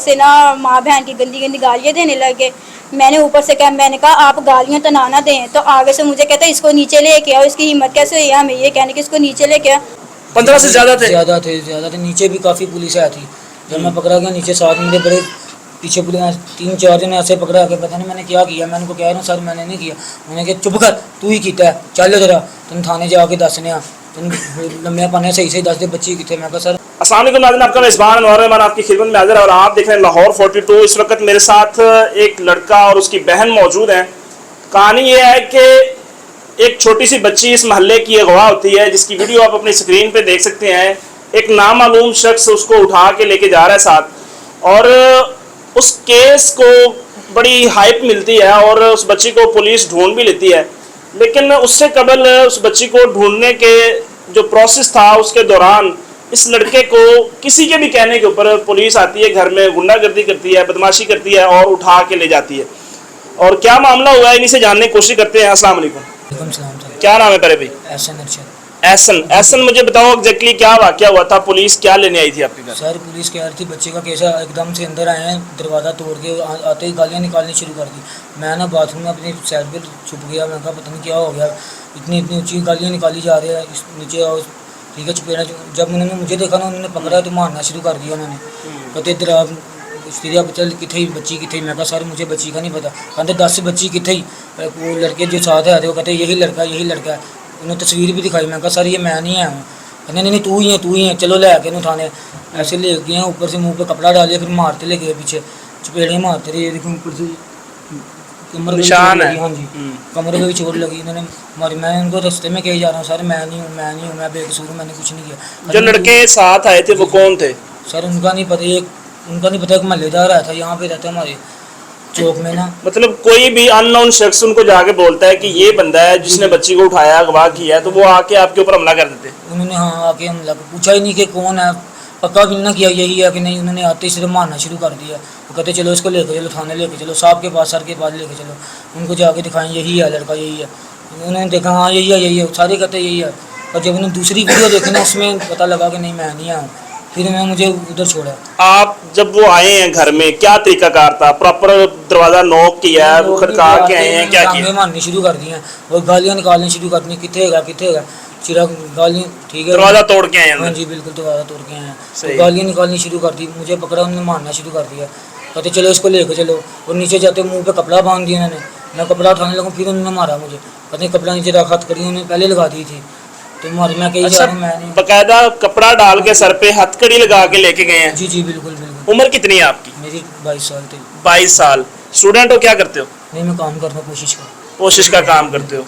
से ना माँ बहन की गंदी गंदी गालियाँ देने लगे। मैंने ऊपर से मैंने कहा आप गालियाँ तो ना दें, तो आगे से मुझे कहता है इसको नीचे लेके आओ। इसकी हिम्मत कैसे हुई हमें ये कहने की इसको नीचे लेके आओ। 15 से ज़्यादा थे। नीचे भी काफ़ी पुलिस आई थी। जब मैं पकड़ा गया नीचे, साथ मेरे बड़े पीछे पुलिस 3-4 जने ऐसे पकड़ा के, पता नहीं मैंने क्या किया। मैंने उनको कह रहा हूँ सर मैंने नहीं किया। उन्होंने कहा चुप कर, तू ही कीता है, चल जरा तुम थाने जाके दसने, तुम लम्बे पाने सही दस दे बच्ची कितने। मैं कहा सर। अस्सलाम वालेकुम नाज़रीन, आपका मेज़बान अनवर रहमान आपकी खिदमत में हाज़िर है और आप देख रहे हैं लाहौर 42। इस वक्त मेरे साथ एक लड़का और उसकी बहन मौजूद हैं। कहानी ये है कि एक छोटी सी बच्ची इस महल्ले की अगवा होती है, जिसकी वीडियो आप अपनी स्क्रीन पे देख सकते हैं। एक नामालूम शख्स उसको उठा के लेके जा रहा है साथ, और उस केस को बड़ी हाइप मिलती है और उस बच्ची को पुलिस ढूंढ भी लेती है। लेकिन उससे कबल उस बच्ची को ढूंढने के जो प्रोसेस था, उसके दौरान इस लड़के को किसी के भी कहने के ऊपर पुलिस आती है, घर में गुंडागर्दी करती है, बदमाशी करती है और उठा के ले जाती है। और क्या मामला हुआ है इन्हीं से जानने की कोशिश करते हैं। अस्सलाम वालेकुम। क्या नाम है पहले भाई? एहसन, मुझे बताओ एग्जैक्टली क्या वाकया हुआ था, पुलिस क्या लेने आई थी आपके घर? सर पुलिस कह रही थी बच्चे का केस है, एकदम से अंदर आए हैं, दरवाज़ा तोड़ के आते ही गालियाँ निकालनी शुरू कर दी। मैं ना बाथरूम में अपनी साइड पर छुप गया। मैं कहा पता नहीं क्या हो गया, इतनी ऊँची गालियाँ निकाली जा रही है, नीचे आओ ठीक है चुपेड़ा। जब उन्होंने मुझे देखा ना, उन्होंने पकड़ा तो मारना शुरू कर दिया। उन्होंने कहते इधर आप स्त्रिया बच्चा कितने बच्ची कितने। मैं कहा सर मुझे बच्ची का नहीं पता। कहते 10 बच्ची कितने। वो लड़के जो साथ है वो कहते यही लड़का है। उन्होंने तस्वीर भी दिखाई। मैं कहा सर ये मैं नहीं आया हूँ। कहते नहीं तू ही है, चलो ले आके थाने। ऐसे ले गए, ऊपर से मुँह पे कपड़ा डाले, फिर मारते ले गए पीछे, चपेड़े मारते रहे। देखो ऊपर से कमर में चोट लगी। हाँ जी, कमर में भी चोट लगी। इन्होंने मारी। मैं उनको रास्ते में कही जा रहा हूँ सर मैं नहीं हूँ, मैं बेकसूर हूँ, मैंने कुछ नहीं किया। जो लड़के साथ आए थे वो कौन थे? सर उनका नहीं पता, एक महल्लेदार आया था, यहाँ पे रहता हमारे चौक में ना। मतलब कोई भी अननोन शख्स उनको जाके बोलता है कि ये बंदा है जिसने बच्ची को उठाया, अगवा किया है, तो वो आके आपके ऊपर हमला कर देते? उन्होंने हाँ आके हमला, पूछा ही नहीं कि कौन है, पक्का भी ना किया यही है कि नहीं। उन्होंने आते ही सिर्फ मारना शुरू कर दिया। वो कहते चलो इसको लेकर चलो थाने, लेके चलो साहब के पास, सर के पास लेके चलो। उनको जाके दिखाएं यही है लड़का, यही है। उन्होंने देखा हाँ यही है, सारे कहते यही है। और जब उन्होंने दूसरी वीडियो देखी ना, उसमें पता लगा कि नहीं मैं नहीं आया हूँ। फिर मैं मुझे उधर छोड़ा। आप जब वो आए हैं घर में, क्या तरीकाकार था? प्रॉपर दरवाजा नॉक किया है, वो खड़का के आए हैं, क्या किया? मारनी शुरू कर दी हैं और गालियाँ निकालनी शुरू कर दी। कितने है चिरा गालियाँ, ठीक है दरवाजा तोड़ के आए हैं? हाँ जी बिल्कुल, दरवाजा तोड़ के आए हैं। तो गालियाँ निकालनी शुरू कर दी। मुझे पकड़ा, उन्होंने मारना शुरू कर दिया। कहते चलो इसको लेके चलो, और नीचे जाते मुँह पे कपड़ा बांध दिया उन्होंने। मैं कपड़ा उठाने लगा, फिर उन्होंने मारा मुझे। कहते कपड़ा नीचे रखा, हथकड़ी उन्होंने पहले लगा दी थी। तो मैं कही जा रहा हूँ मैं बकायदा कपड़ा डाल के सर पे हथकड़ी लगा के लेके गए हैं? जी बिल्कुल। उम्र कितनी है आपकी? मेरी 22 साल थी। 22 साल। स्टूडेंट हो, क्या करते हो? नहीं मैं काम करता हूँ, कोशिश का काम करते हो।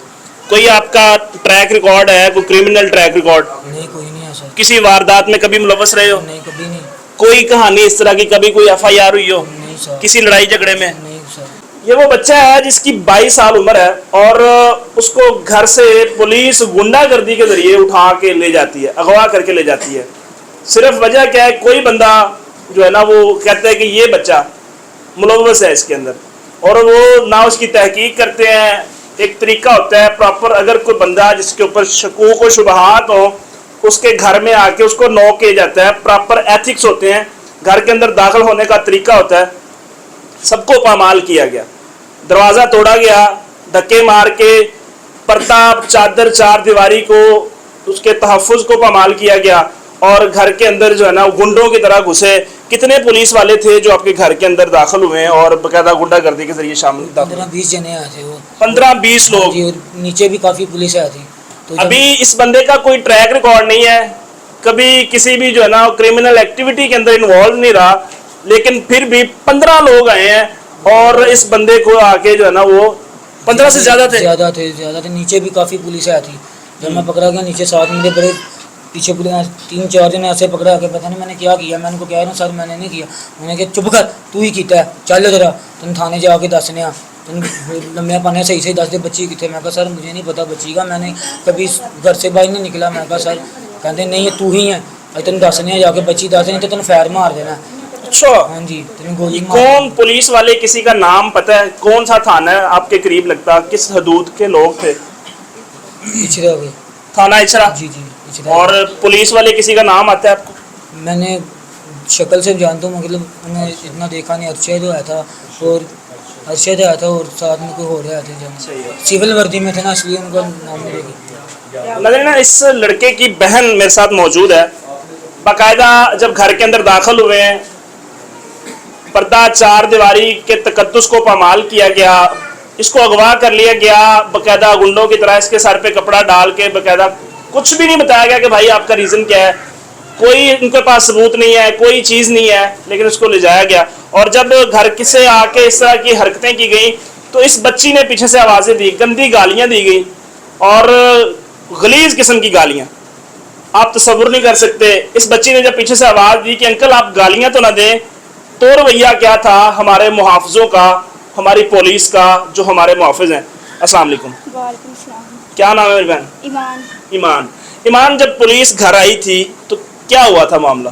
कोई आपका ट्रैक रिकॉर्ड है, कोई क्रिमिनल ट्रैक रिकॉर्ड? नहीं कोई नहीं है सर। किसी वारदात में कभी मुलव्वस रहे हो? नहीं कभी नहीं। कोई कहानी इस तरह की, कभी कोई FIR हुई हो? नहीं सर। किसी लड़ाई झगड़े में? नहीं सर। ये वो बच्चा है जिसकी 22 साल उम्र है और उसको घर से पुलिस गुंडागर्दी के जरिए उठा के ले जाती है, अगवा करके ले जाती है। सिर्फ वजह क्या है, कोई बंदा जो है ना वो कहता है कि ये बच्चा मुलव्वस है इसके अंदर, और वो ना उसकी तहकीक करते हैं। एक तरीका होता है प्रॉपर, अगर कोई बंदा जिसके ऊपर शकूक और शुबहात हो, उसके घर में आके उसको नॉक किया जाता है। प्रॉपर एथिक्स होते हैं, घर के अंदर दाखिल होने का तरीका होता है। सबको पामाल किया गया, दरवाज़ा तोड़ा गया, धक्के मार के पर्दा चादर चार दीवारी को, उसके तहफ़्फ़ुज़ को पामाल किया गया, और घर के अंदर जो है ना गुंडों की तरह घुसे। कितने पुलिस वाले थे जो आपके घर के अंदर दाखिल हुए और बाकायदा गुंडागर्दी के जरिए शामिल? 15-20 जने आए थे वो। 15-20 लोग? नीचे भी काफ़ी पुलिस आई थी। तो अभी इस बंदे का कोई ट्रैक रिकॉर्ड नहीं है, कभी किसी भी जो है ना क्रिमिनल एक्टिविटी के अंदर इन्वॉल्व नहीं रहा, लेकिन फिर भी 15 लोग आए हैं और इस बंदे को आके जो है ना वो 15 से ज़्यादा थे। नीचे भी काफ़ी पुलिस आई थी। जब मैं पकड़ा गया नीचे, साथ मेरे बड़े पीछे पुलिस 3-4 जने ऐसे पकड़ा के, पता नहीं मैंने क्या किया। मैं उनको कह रहा हूँ सर मैंने नहीं किया। उन्होंने कहा चुप कर, तू ही कीता है, चल जरा तुम थाने जाके दसने, तुम लम्बे पाने सही दस दे बच्ची कितने। मैं कहा सर मुझे नहीं पता बच्ची का, मैंने कभी घर से बाहर नहीं निकला। मैं कहा सर, कहते नहीं तू ही है, तुम दसने जाके बच्ची दस देनी तो तुम फैर मार देना। अच्छा हाँ जी, तुम्हें गोली कौन पुलिस वाले किसी का नाम पता है? कौन सा थाना है आपके करीब लगता? किस हदूद के लोग थे? इचरा थाना इचरा? जी। और पुलिस वाले किसी का नाम आता है आपको? मैंने शक्ल से जानता हूँ, मतलब उन्हें इतना देखा नहीं। अरशद आया था और साथ में कोई और आया था, सही है। सिविल वर्दी में थे ना, इसलिए उनका नाम नहीं लेके। नजर ना, इस लड़के की बहन मेरे साथ मौजूद है। बाकायदा जब घर के अंदर दाखिल हुए हैं, पर्दा चार दीवारी के तकद्दुस को पामाल किया गया, इसको अगवा कर लिया गया, बाकायदा गुंडों की तरह इसके सर पे कपड़ा डाल के, बाकायदा कुछ भी नहीं बताया गया कि भाई आपका रीज़न क्या है, कोई इनके पास सबूत नहीं है, कोई चीज़ नहीं है, लेकिन उसको ले जाया गया। और जब घर से आके इस तरह की हरकतें की गई तो इस बच्ची ने पीछे से आवाज़ें दी, गंदी गालियाँ दी गई और गलीज किस्म की गालियाँ, आप तसव्वुर नहीं कर सकते। इस बच्ची ने जब पीछे से आवाज़ दी कि अंकल आप गालियाँ तो ना दें, तो रवैया क्या था हमारे मुहाफ़िज़ों का, हमारी पुलिस का, जो हमारे मुहाफ़िज़ हैं। अस्सलाम वालेकुम। वालेकुम सलाम। क्या नाम है मेरी बहन? ईमान। ईमान, जब पुलिस घर आई थी तो क्या हुआ था मामला?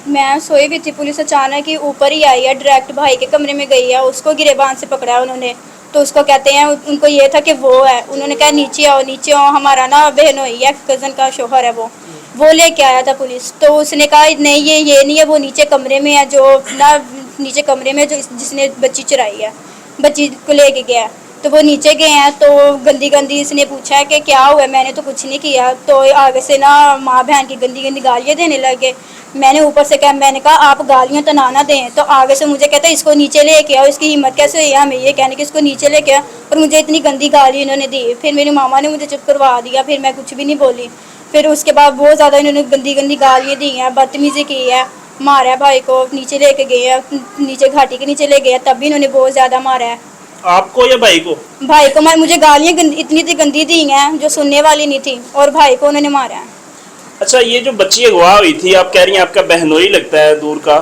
मैं सोई भी थी, पुलिस अचानक ही ऊपर ही आई है, डायरेक्ट भाई के कमरे में गई है, उसको गिरेबान से पकड़ा उन्होंने। तो उसको कहते हैं, उनको ये था कि वो है, उन्होंने कहा नीचे आओ, हमारा ना बहन हुई है, कज़न का शोहर है, वो लेके आया था पुलिस। तो उसने कहा नहीं ये नहीं है, वो नीचे कमरे में है, जो ना नीचे कमरे में जो जिसने बच्ची चुराई है, बच्ची को लेके गया। तो वो नीचे गए हैं, तो गंदी इसने पूछा है कि क्या हुआ है, मैंने तो कुछ नहीं किया। तो आगे से ना माँ बहन की गंदी गालियाँ देने लगे। मैंने ऊपर से कहा, मैंने कहा आप गालियाँ तो ना दें। तो आगे से मुझे कहता है इसको नीचे लेके आओ, इसकी हिम्मत कैसे हुई है हमें ये कहने कि इसको नीचे लेके आओ, और मुझे इतनी गंदी गाली इन्होंने दी। फिर मेरी मामा ने मुझे चुप करवा दिया, फिर मैं कुछ भी नहीं बोली। फिर उसके बाद बहुत ज़्यादा इन्होंने गंदी गालियाँ दी हैं, बदतमीज़ी की है, मारा है भाई को, नीचे लेके गए हैं, नीचे घाटी के नीचे ले गए, तब भी इन्होंने बहुत ज़्यादा मारा है। आपको या भाई को? भाई को मुझे गालियाँ इतनी गंदी दी हैं जो सुनने वाली नहीं थी, और भाई को उन्होंने मारा है। अच्छा, ये जो बच्ची अगवा हुई थी, आप कह रही हैं आपका बहनोई लगता है, दूर का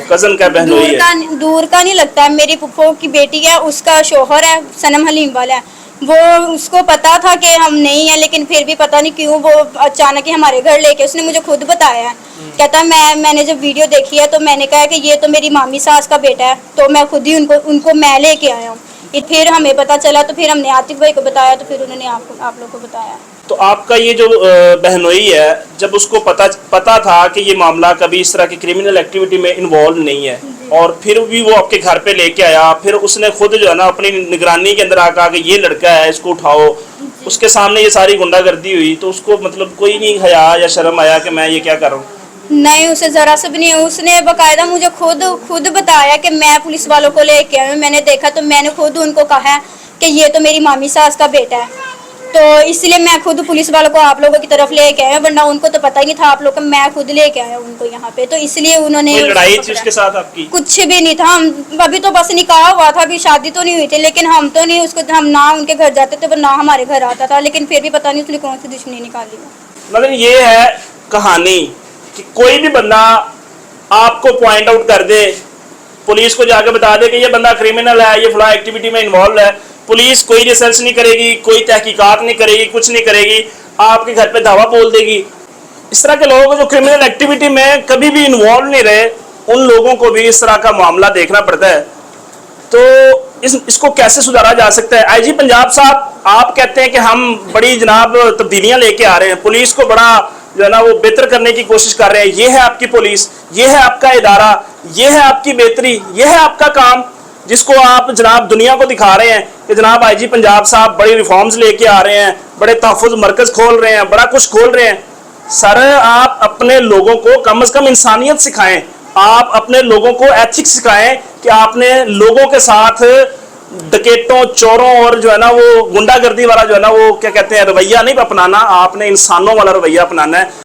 कज़न का बहनोई है? दूर का नहीं लगता है, मेरी फुफ्फो की बेटी है, उसका शोहर है, सनम हलीम वाला है। वो उसको पता था कि हम नहीं है, लेकिन फिर भी पता नहीं क्यों वो अचानक ही हमारे घर लेके, उसने मुझे खुद बताया है। कहता मैंने जब वीडियो देखी है तो मैंने कहा कि ये तो मेरी मामी सास का बेटा है, तो मैं खुद ही उनको मैं लेके आया हूँ। फिर हमें पता चला, तो फिर हमने आतिफ भाई को बताया, तो फिर उन्होंने आप लोग को बताया। तो आपका ये जो बहनोई है, जब उसको पता था कि ये मामला कभी इस तरह की क्रिमिनल एक्टिविटी में इन्वॉल्व नहीं है, और फिर भी वो आपके घर पे लेके आया, फिर उसने खुद जो है ना अपनी निगरानी के अंदर आकर कि ये लड़का है, इसको उठाओ, उसके सामने ये सारी गुंडागर्दी हुई, तो उसको मतलब कोई नहीं हया या शर्म आया कि मैं ये क्या कर रहा हूँ? नहीं, उसे ज़रा सा भी नहीं। उसने बाकायदा मुझे खुद बताया कि मैं पुलिस वालों को लेके आया हूँ, मैंने देखा तो मैंने खुद उनको कहा है कि ये तो मेरी मामी सास का बेटा है, तो इसलिए मैं खुद पुलिस वालों को आप लोगों की तरफ लेके आया, वरना उनको तो पता ही नहीं था आप लोग का, मैं खुद लेके आया उनको यहाँ पे। तो इसलिए उन्होंने लड़ाई थी उसके साथ आपकी? कुछ भी नहीं था, हम अभी तो बस निकाह हुआ था, अभी शादी तो नहीं हुई थी, लेकिन हम तो नहीं उसको, हम ना उनके घर जाते थे ना हमारे घर आता था, लेकिन फिर भी पता नहीं उसने कौन सी दुश्मनी निकाली। मतलब ये है कहानी कि कोई भी बंदा आपको पॉइंट आउट कर दे, पुलिस को जाके बता दे कि ये बंदा क्रिमिनल है, ये फला एक्टिविटी में इन्वॉल्व है, पुलिस कोई रिसर्च नहीं करेगी, कोई तहकीकात नहीं करेगी, कुछ नहीं करेगी, आपके घर पे धावा बोल देगी। इस तरह के लोगों को जो क्रिमिनल एक्टिविटी में कभी भी इन्वॉल्व नहीं रहे, उन लोगों को भी इस तरह का मामला देखना पड़ता है। तो इसको कैसे सुधारा जा सकता है? आईजी पंजाब साहब, आप कहते हैं कि हम बड़ी जनाब तब्दीलियां लेके आ रहे हैं, पुलिस को बड़ा जो है ना वो बेहतर करने की कोशिश कर रहे हैं, ये है आपकी पुलिस, ये है आपका इदारा, ये है आपकी बेहतरी, ये है आपका काम, जिसको आप जनाब दुनिया को दिखा रहे हैं कि जनाब आईजी पंजाब साहब बड़ी रिफॉर्म्स लेके आ रहे हैं, बड़े तहफ़्फ़ुज़ मरकज़ खोल रहे हैं, बड़ा कुछ खोल रहे हैं। सर, आप अपने लोगों को कम से कम इंसानियत सिखाएं, आप अपने लोगों को एथिक्स सिखाएं कि आपने लोगों के साथ डकैतों, चोरों और जो है ना वो गुंडागर्दी वाला जो है ना वो क्या कहते हैं रवैया नहीं अपनाना, आपने इंसानों वाला रवैया अपनाना है।